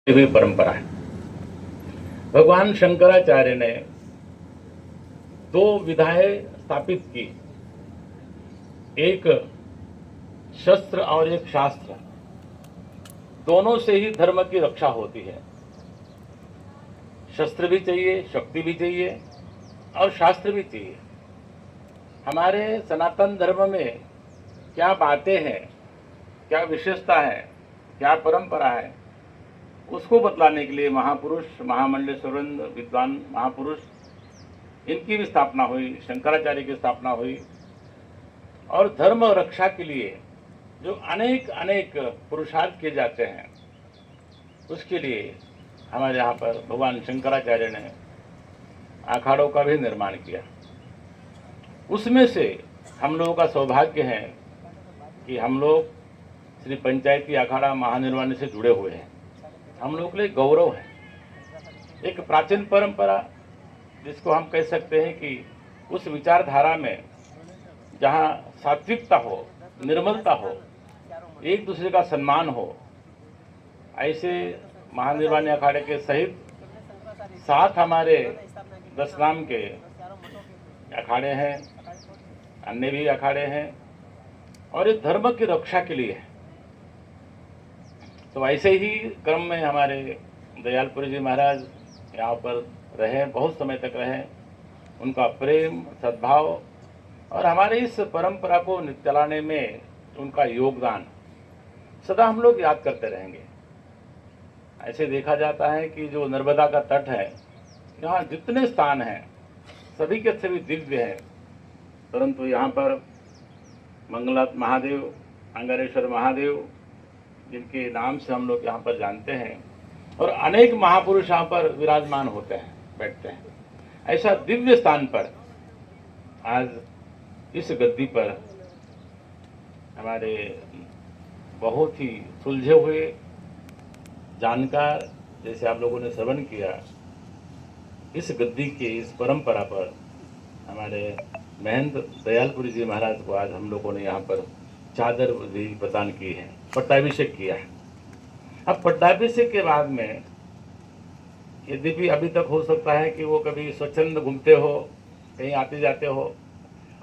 हुई परंपरा है। भगवान शंकराचार्य ने दो विधाएं स्थापित की, एक शस्त्र और एक शास्त्र। दोनों से ही धर्म की रक्षा होती है। शस्त्र भी चाहिए, शक्ति भी चाहिए और शास्त्र भी चाहिए। हमारे सनातन धर्म में क्या बातें हैं, क्या विशेषता है, क्या परंपरा है, उसको बतलाने के लिए महापुरुष, महामंडलेश्वरंद विद्वान महापुरुष, इनकी भी स्थापना हुई, शंकराचार्य की स्थापना हुई। और धर्म रक्षा के लिए जो अनेक अनेक पुरुषार्थ किए जाते हैं, उसके लिए हमारे यहाँ पर भगवान शंकराचार्य ने अखाड़ों का भी निर्माण किया। उसमें से हम लोगों का सौभाग्य है कि हम लोग श्री पंचायती अखाड़ा महानिर्वाण से जुड़े हुए हैं। हम लोग के लिए गौरव है। एक प्राचीन परंपरा जिसको हम कह सकते हैं कि उस विचारधारा में जहाँ सात्विकता हो, निर्मलता हो, एक दूसरे का सम्मान हो, ऐसे महानिर्वाणी अखाड़े के सहित 7 हमारे 10 नाम के अखाड़े हैं, अन्य भी अखाड़े हैं, और ये धर्म की रक्षा के लिए है। तो ऐसे ही क्रम में हमारे दयालपुरी जी महाराज यहाँ पर रहे, बहुत समय तक रहे। उनका प्रेम, सद्भाव और हमारे इस परंपरा को चलाने में उनका योगदान सदा हम लोग याद करते रहेंगे। ऐसे देखा जाता है कि जो नर्मदा का तट है, यहाँ जितने स्थान हैं सभी के सभी दिव्य हैं, परंतु यहाँ पर मंगलाथ महादेव, अंगारेश्वर महादेव, जिनके नाम से हम लोग यहाँ पर जानते हैं, और अनेक महापुरुष यहाँ पर विराजमान होते हैं, बैठते हैं। ऐसा दिव्य स्थान पर आज इस गद्दी पर हमारे बहुत ही सुलझे हुए जानकार, जैसे आप लोगों ने श्रवण किया, इस गद्दी के इस परंपरा पर हमारे महंत दयालपुरी जी महाराज को आज हम लोगों ने यहाँ पर चादर भी प्रदान की है, पट्टाभिषेक किया है। अब पट्टाभिषेक के बाद में यद्यपि अभी तक हो सकता है कि वो कभी स्वच्छंद घूमते हो, कहीं आते जाते हो,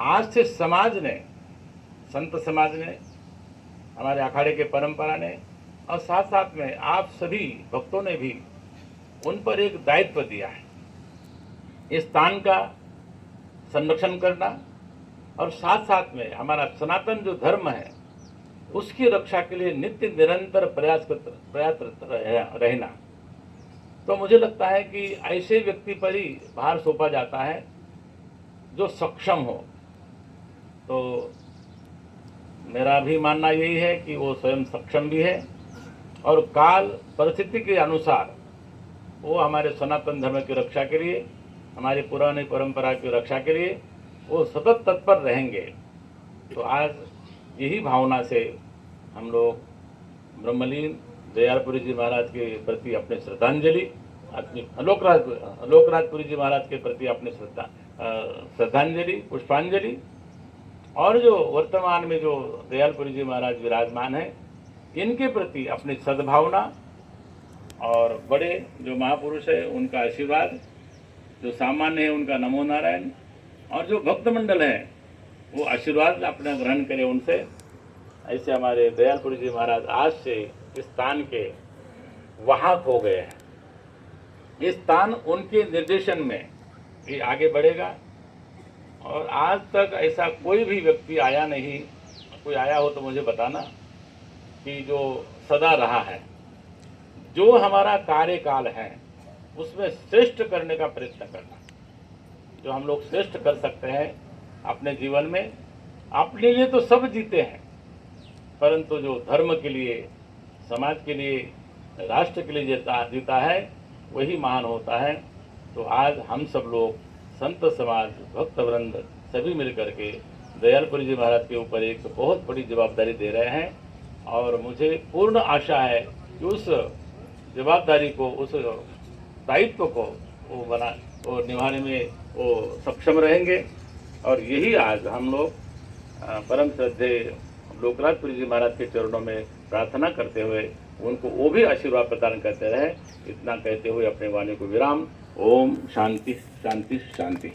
आज से समाज ने, संत समाज ने, हमारे अखाड़े के परंपरा ने, और साथ साथ में आप सभी भक्तों ने भी उन पर एक दायित्व दिया है, इस स्थान का संरक्षण करना और साथ साथ में हमारा सनातन जो धर्म है उसकी रक्षा के लिए नित्य निरंतर प्रयासरत रहना। तो मुझे लगता है कि ऐसे व्यक्ति पर ही भार सौंपा जाता है जो सक्षम हो। तो मेरा भी मानना यही है कि वो स्वयं सक्षम भी है और काल परिस्थिति के अनुसार वो हमारे सनातन धर्म की रक्षा के लिए, हमारी पुरानी परंपरा की रक्षा के लिए वो सतत तत्पर रहेंगे। तो आज यही भावना से हम लोग ब्रह्मलीन दयालपुरी जी महाराज के प्रति अपने श्रद्धांजलि, अपनी अलोकराजपुरी जी महाराज के प्रति अपने श्रद्धांजलि, पुष्पांजलि, और जो वर्तमान में जो दयालपुरी जी महाराज विराजमान हैं, इनके प्रति अपनी सद्भावना, और बड़े जो महापुरुष है उनका आशीर्वाद, जो सामान्य है उनका नमो नारायण, और जो भक्त मंडल है वो आशीर्वाद अपना ग्रहण करे उनसे। ऐसे हमारे दयालपुरी जी महाराज आज से इस स्थान के वाहक हो गए हैं। इस स्थान उनके निर्देशन में ये आगे बढ़ेगा, और आज तक ऐसा कोई भी व्यक्ति आया नहीं, कोई आया हो तो मुझे बताना, कि जो सदा रहा है, जो हमारा कार्यकाल है उसमें श्रेष्ठ करने का प्रयत्न करना। जो हम लोग श्रेष्ठ कर सकते हैं अपने जीवन में, अपने लिए तो सब जीते हैं, परंतु जो धर्म के लिए, समाज के लिए, राष्ट्र के लिए जीता है वही महान होता है। तो आज हम सब लोग संत समाज, भक्त वृंद सभी मिलकर के दयालपुरी जी महाराज के ऊपर एक बहुत बड़ी जवाबदारी दे रहे हैं, और मुझे पूर्ण आशा है कि उस जवाबदारी को, उस दायित्व को वो निभाने में वो सक्षम रहेंगे। और यही आज हम लोग परम श्रद्धेय लोकराजपुरी जी महाराज के चरणों में प्रार्थना करते हुए उनको वो भी आशीर्वाद प्रदान करते रहे। इतना कहते हुए अपने वाणी को विराम। ओम शांति शांति शांति।